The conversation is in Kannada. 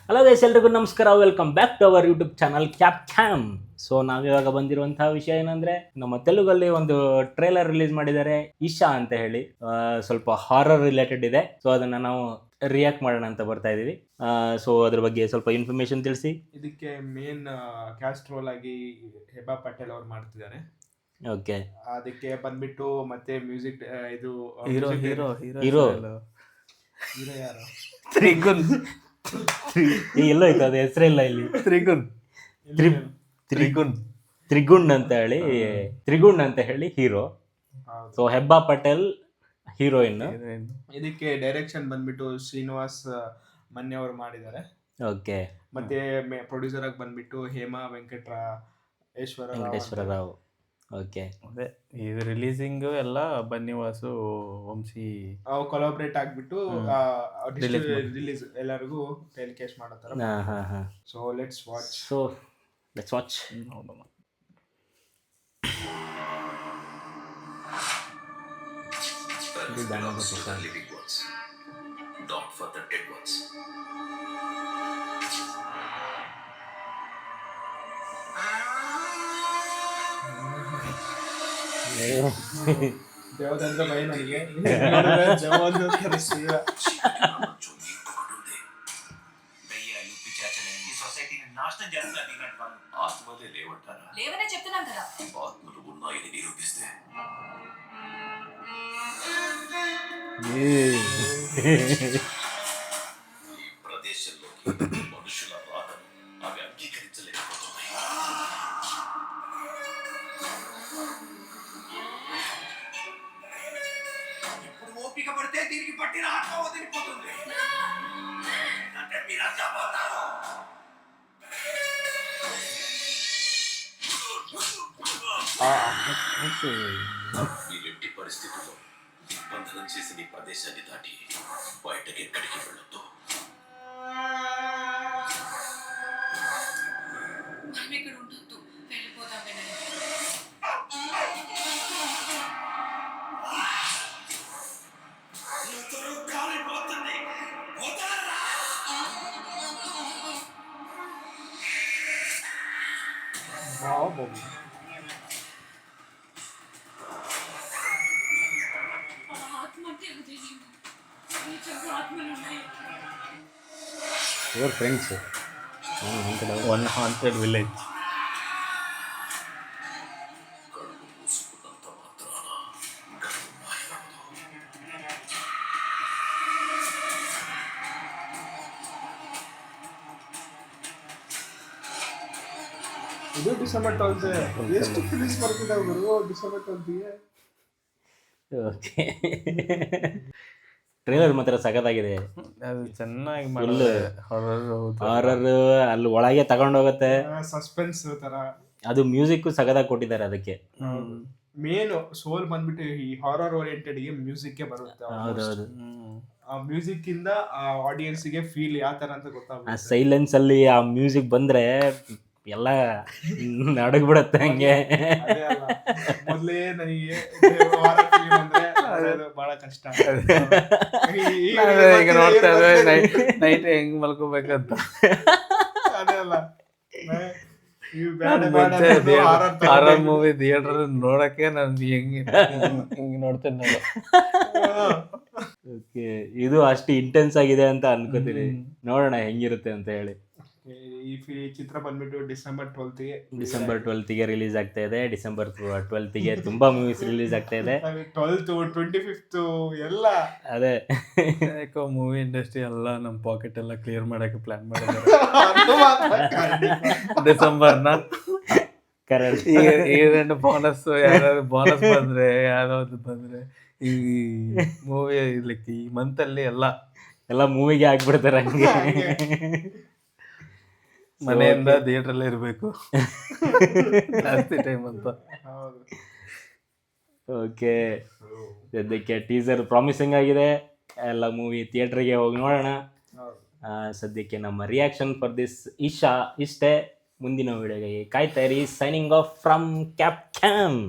ಹಲೋ ಗೈಸ್, ಎಲ್ರಿಗೂ ನಮಸ್ಕಾರ. Welcome back to our YouTube channel Cap Cam. So ನಾವಿವಾಗ ಬಂದಿರುವಂತಹ ವಿಷಯ ಏನಂದ್ರೆ, ನಮ್ಮ ತೆಲುಗಲ್ಲಿ ಒಂದು ಟ್ರೇಲರ್ ರಿಲೀಸ್ ಮಾಡಿದ್ದಾರೆ, ಈಶಾ ಅಂತ ಹೇಳಿ. ಸ್ವಲ್ಪ ಹಾರರ್ ರಿಲೇಟೆಡ್ ಇದೆ. ಸೊ ಅದನ್ನ ನಾವು ರಿಯಾಕ್ಟ್ ಮಾಡೋಣ ಅಂತ ಬರ್ತಾ ಇದೀವಿ. ಸೊ ಅದ್ರ ಬಗ್ಗೆ ಸ್ವಲ್ಪ ಇನ್ಫಾರ್ಮೇಶನ್ ತಿಳಿಸಿ. ಇದಕ್ಕೆ ಮೇನ್ ಕ್ಯಾಸ್ಟ್ ರೋಲ್ ಆಗಿ ಹೆಬಾ ಪಟೇಲ್ ಅವ್ರು ಮಾಡ್ತಿದ್ದಾರೆ. ಓಕೆ, ಅದಕ್ಕೆ ಬಂದ್ಬಿಟ್ಟು ಮತ್ತೆ ಮ್ಯೂಸಿಕ್ ಇದು ಹೀರೋ ಹೀರೋ ಹೀರೋ ಹೀರೋ ಯಾರು? ತ್ರಿಗುನ್ ಎಲ್ಲೋ ಇತ್ತು, ಅದು ಹೆಸರಿಲ್ಲ ಇಲ್ಲಿ. ತ್ರಿಗುನ್ ತ್ರಿಗುನ್ ತ್ರಿಗುಣ್ ಅಂತ ಹೇಳಿ ಹೀರೋ. ಹೌದು. So Hebah Patel heroine. ಇದಕ್ಕೆ ಡೈರೆಕ್ಷನ್ ಬಂದ್ಬಿಟ್ಟು ಶ್ರೀನಿವಾಸ್ ಮನ್ಯ ಅವರು ಮಾಡಿದ್ದಾರೆ. ಓಕೆ, ಮತ್ತೆ ಪ್ರೊಡ್ಯೂಸರ್ ಆಗಿ ಬಂದ್ಬಿಟ್ಟು ಹೇಮಾ ವೆಂಕಟೇಶ್ವರ ರಾವ್. ಓಕೆ, ಅದೇ ಇದು ರಿಲೀಸಿಂಗ್ ಎಲ್ಲ ಬನ್ನಿವಾಸು ವಂಶಿ ಕೊಲಾಬ್ರೇಟ್ ಆಗ್ಬಿಟ್ಟು ರಿಲೀಸ್ ಎಲ್ಲರಿಗೂ ಟೆಲಿಕಾಸ್ಟ್ ಮಾಡೋ ತರ. So let's watch. ನೋಡೋಣ. ದೇವದಂದ್ರೆ ಭಯ ನನಗೆ. లేవనే చెప్తున్నాను కదా. ఆత్మలు ఉన్నాయని నిరూపిస్తే ఈ ప్రదేశంలోకి మనుషుల రాకను అవి అంగీకరించలేకపోతున్నాయి. ఇప్పుడు ఓపిక పడితే దీనికి పట్టిన ఆత్మ వదిలిపోతుంది. అంటే మీరంతా పోతారు. ఇలాంటి పరిస్థితుల్లో దిగ్బంధనం చేసిన ఈ ప్రదేశాన్ని దాటి బయటకి ఎక్కడికి వెళ్ళొద్దు. మనం ఇక్కడ ఉండొద్దు, వెళ్ళిపోదాం. కాలిపోతుంది. వదలరా. ఆత్మ అంటే అదే నేను. ఈ చెంగు ఆత్మలు ఉన్నాయి. Your friends one haunted village. కళ్ళు మూసుకున్నంత మాత్రాన గతం మాయమవదు. ಇದು ಡಿಸೆಂಬರ್ 12 ಎಷ್ಟು ರಿಲೀಸ್ ಬರ್ತಿದೆ ಗುರು ಡಿಸೆಂಬರ್ 12ಗೆ. ಓಕೆ, ಟ್ರೇಲರ್ ಮಾತ್ರ ಸಖತ್ತಾಗಿದೆ. ಅದು ಚೆನ್ನಾಗಿ ಮಾಡಿದ್ರೆ ಹಾರರ್ ಅಲ್ಲಿ ಒಳಗೆ ತಗೊಂಡೋಗತ್ತೆ. ಸಸ್ಪೆನ್ಸ್ ತರ. ಅದು ಮ್ಯೂಸಿಕ್ ಸಖತ್ತಾಗಿ ಕೊಟ್ಟಿದ್ದಾರೆ ಅದಕ್ಕೆ. ಮೇನ್ ಸೋಲ್ ಬಂದ್ಬಿಟ್ಟು ಈ ಹಾರರ್ ಓರಿಯೆಂಟೆಡ್ ಗೆ ಮ್ಯೂಸಿಕ್ ಬರುತ್ತೆ. ಹೌದೌದು, ಆ ಮ್ಯೂಸಿಕ್ ಇಂದ ಆ ಆಡಿಯನ್ಸ್ ಗೆ ಫೀಲ್ ಯಾವ ತರ ಅಂತ ಆ ಗೊತ್ತಾಗುತ್ತೆ. ಸೈಲೆನ್ಸ್ ಅಲ್ಲಿ ಆ ಮ್ಯೂಸಿಕ್ ಬಂದ್ರೆ ಎಲ್ಲ ನಡಗ್ಬಿಡತ್ತೆ ಹಂಗೆ. ಅದೇ ಅಲ್ಲ, ಮೊದ್ಲೇ ನನಗೆ horror film ಅಂದ್ರೆ ಅದು ಬಹಳ ಕಷ್ಟ. ಈಗ ನೋಡ್ತಾ ಇದ್ರೆ ನೈಟ್ ಹೆಂಗ್ ಮಲ್ಕೋಬೇಕಂತ. ಅದೇ ಅಲ್ಲ, ಇವು ಬೇಡ ಬೇಡ ಅನ್ನೋದು horror ತರ ಹಾರರ್ ಮೂವಿ ಥಿಯೇಟರ್ ನೋಡಕ್ಕೆ ನಾನು ಹಿಂಗ್ ನೋಡ್ತೇನೆ ನಾನು. ಓಕೆ, ಇದು ಅಷ್ಟು ಇಂಟೆನ್ಸ್ ಆಗಿದೆ ಅಂತ ಅನ್ಕೋತೀನಿ. ನೋಡೋಣ ಹೆಂಗಿರುತ್ತೆ ಅಂತ ಹೇಳಿ. ಈ ಚಿತ್ರ ಬಂದ್ಬಿಟ್ಟು ಡಿಸೆಂಬರ್ 12ಗೆ ರಿಲೀಸ್ ಆಗ್ತಾ ಇದೆ. ಡಿಸೆಂಬರ್ 12ಗೆ ತುಂಬಾ ಮೂವೀಸ್ ರಿಲೀಸ್ ಆಗ್ತಾ ಇದೆ. 12th 25th ಎಲ್ಲ. ಅದೇ ಯಾಕೋ ಮೂವಿ ಇಂಡಸ್ಟ್ರಿ ಎಲ್ಲ ನಮ್ಮ ಪಾಕೆಟ್ ಎಲ್ಲ ಕ್ಲಿಯರ್ ಮಾಡಕ್ಕೆ ಪ್ಲಾನ್ ಮಾಡಿದ್ದಾರೆ ಡಿಸೆಂಬರ್ನ. ಕರೆಕ್ಟ್. ಈಗ ಬೋನಸ್ ಯಾರಾದ್ರು ಬೋನಸ್ ಬಂದ್ರೆ ಯಾವ್ದಾದ್ರು ಬಂದ್ರೆ ಈ ಮೂವಿ ಇರ್ಲಿಕ್ಕೆ ಈ ಮಂತ್ ಅಲ್ಲಿ ಎಲ್ಲ ಮೂವಿಗೆ ಹಾಕ್ಬಿಡ್ತಾರೆ ಹಂಗೆ. ಮನೆಯಿಂದ ಥಿಯೇಟರ್ ಅಲ್ಲೇ ಇರಬೇಕು ಜಾಸ್ತಿ ಟೈಮ್ ಅಂತ. ಹೌದು. ಓಕೆ, ಸದ್ಯಕ್ಕೆ ಟೀಸರ್ ಪ್ರಾಮಿಸಿಂಗ್ ಆಗಿದೆ. ಎಲ್ಲ ಮೂವಿ ಥಿಯೇಟರ್ಗೆ ಹೋಗಿ ನೋಡೋಣ. ಸದ್ಯಕ್ಕೆ ನಮ್ಮ ರಿಯಾಕ್ಷನ್ ಫಾರ್ ದಿಸ್ ಈಶಾ ಇಷ್ಟೇ. ಮುಂದಿನ ವಿಡಿಯೋಗೆ ಕಾಯ್ತಾ ಇರಿ. Signing off from cap cam.